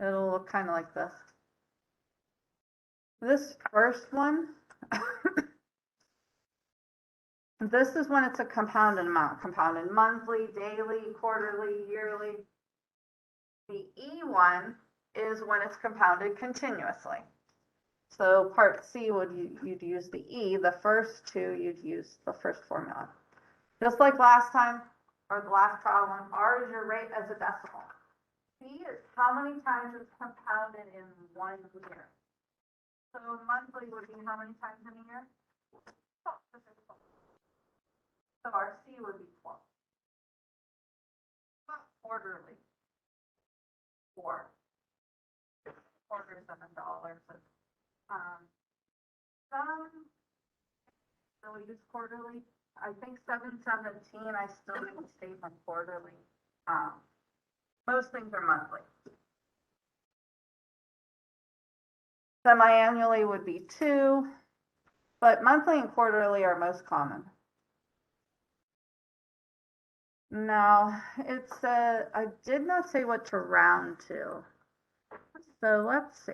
It'll look kind of like this. This first one, this is when it's a compounded amount, compounded monthly, daily, quarterly, yearly. The E one is when it's compounded continuously. So part C you'd use the E, the first two you'd use the first formula. Just like last time, or the last problem, R is your rate as a decimal. C is how many times it's compounded in 1 year. So monthly would be how many times in a year? So our C would be 12. Quarterly. 4 quarters of a dollar. But, so we use quarterly. I think 717. I still need to state them quarterly. Most things are monthly. Semi-annually would be 2, but monthly and quarterly are most common. Now, it's I did not say what to round to. So let's see.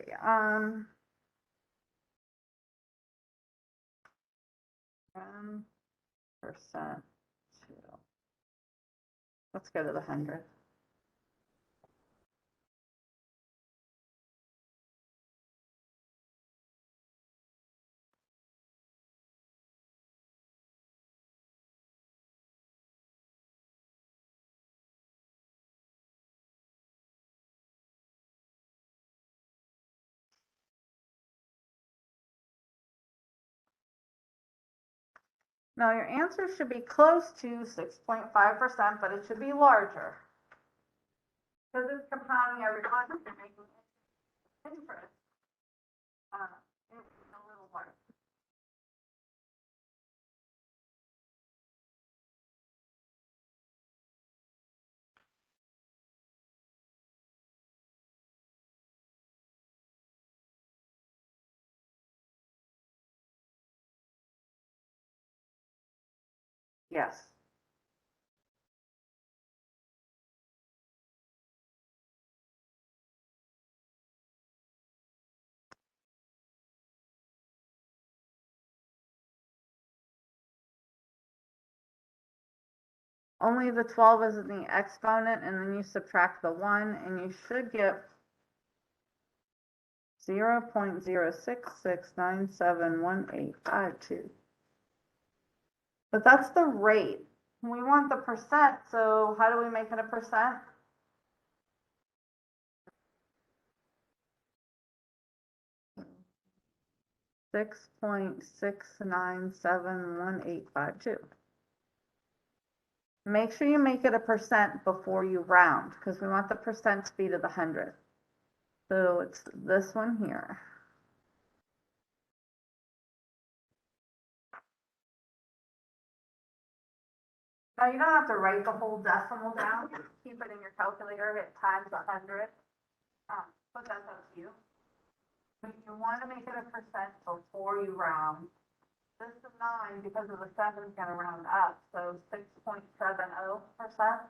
1% to, let's go to the 100. Now your answer should be close to 6.5%, but it should be larger. Because it's compounding every month, you're making interest. It's a little larger. Yes. Only the 12 is in the exponent, and then you subtract the 1, and you should get 0.06697185 But that's the rate. We want the percent, so how do we make it a percent? $6.697185. Make sure you make it a percent before you round, because we want the percent to be to the 100. So it's this one here. Now you don't have to write the whole decimal down. Keep it in your calculator, hit times 100. But that's up to you. But you want to make it a percent before you round. This is 9 because of the 7 is going to round up, so 6.70%.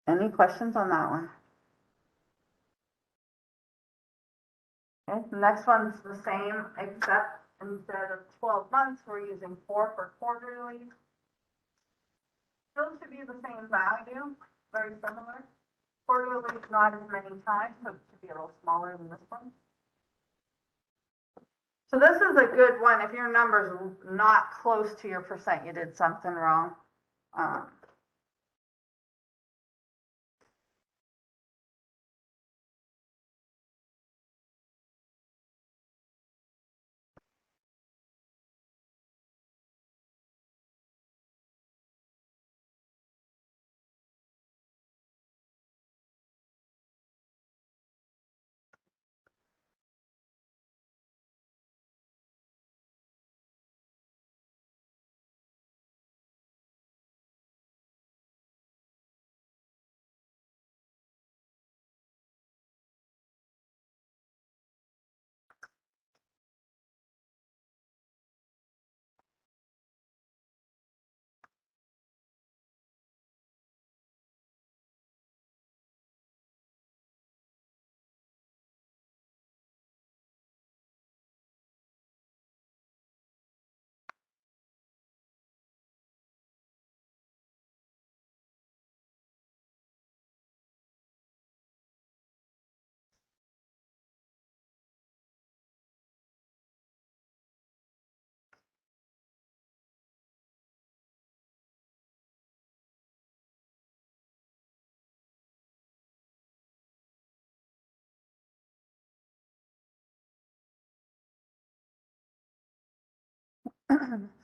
Any questions on that one? Okay, the next one's the same, except instead of 12 months, we're using 4 for quarterly. Still should be the same value, very similar. Quarterly is not as many times, so it should be a little smaller than this one. So this is a good one. If your number's not close to your percent, you did something wrong.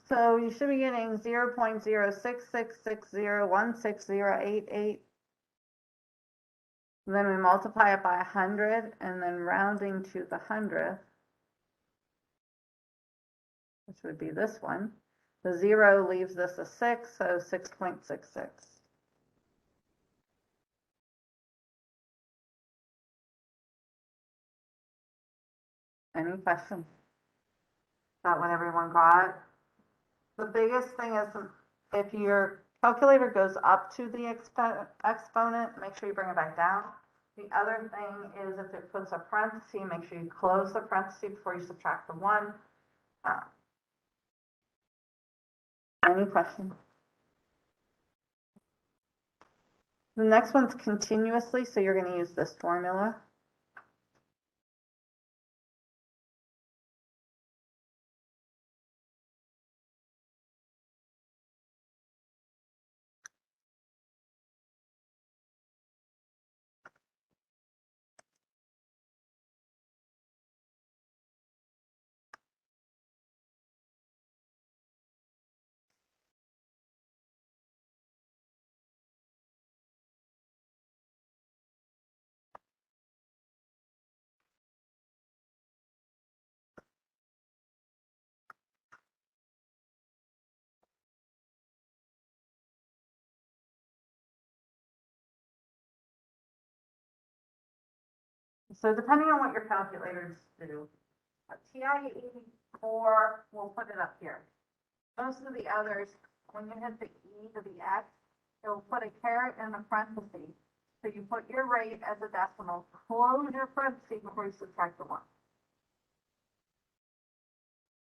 So you should be getting 0.0666016088. Then we multiply it by 100, and then rounding to the 100th, which would be this one. The 0 leaves this a 6, so 6.66. Any questions? Is that what everyone got? The biggest thing is if your calculator goes up to the exponent, make sure you bring it back down. The other thing is if it puts a parenthesis, make sure you close the parenthesis before you subtract the 1. Any questions? The next one's continuously, so you're going to use this formula. So depending on what your calculators do, a TI 84, we'll put it up here. Most of the others, when you hit the E to the X, it'll put a caret in a parenthesis. So you put your rate as a decimal, close your parenthesis before you subtract the 1.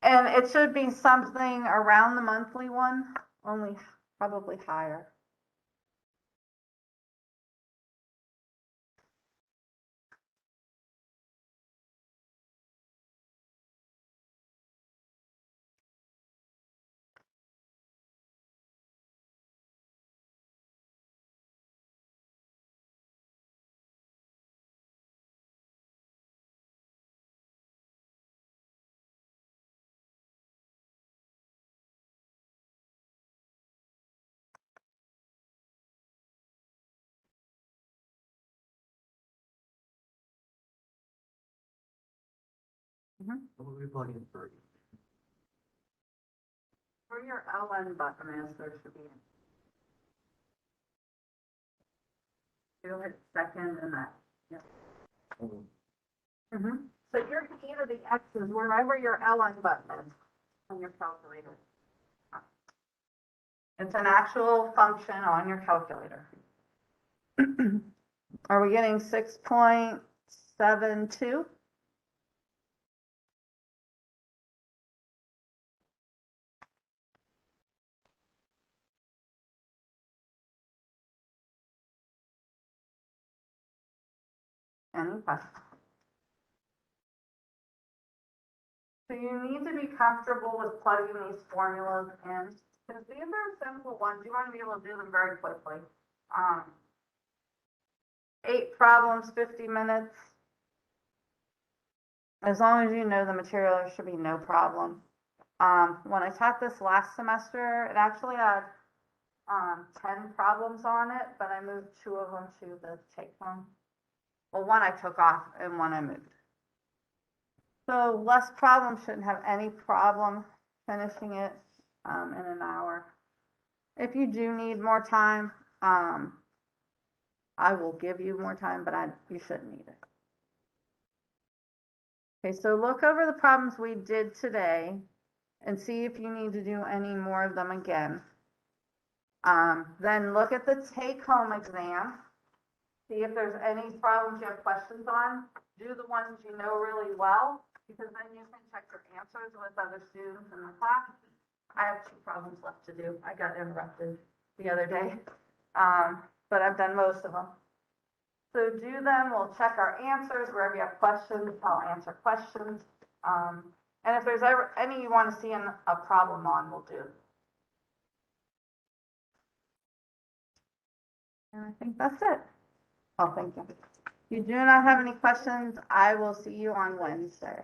And it should be something around the monthly one, only probably higher. What would we plug in for? For your LN button is there should be. You'll hit second and that. Yeah. So your key to the X is wherever your LN button is on your calculator. It's an actual function on your calculator. Are we getting 6.72? Any questions? So you need to be comfortable with plugging these formulas in, because these are simple ones. You want to be able to do them very quickly. 8 problems, 50 minutes. As long as you know the material, there should be no problem. When I taught this last semester, it actually had 10 problems on it, but I moved 2 of them to the take home. Well, 1 I took off and 1 I moved. So less problems, shouldn't have any problem finishing it in an hour. If you do need more time, I will give you more time, but you shouldn't need it. Okay, so look over the problems we did today and see if you need to do any more of them again. Then look at the take-home exam. See if there's any problems you have questions on. Do the ones you know really well, because then you can check your answers with other students in the class. I have 2 problems left to do. I got interrupted the other day, but I've done most of them. So do them. We'll check our answers. Wherever you have questions, I'll answer questions. And if there's ever any you want to see a problem on, we'll do. And I think that's it. Oh, thank you. If you do not have any questions, I will see you on Wednesday.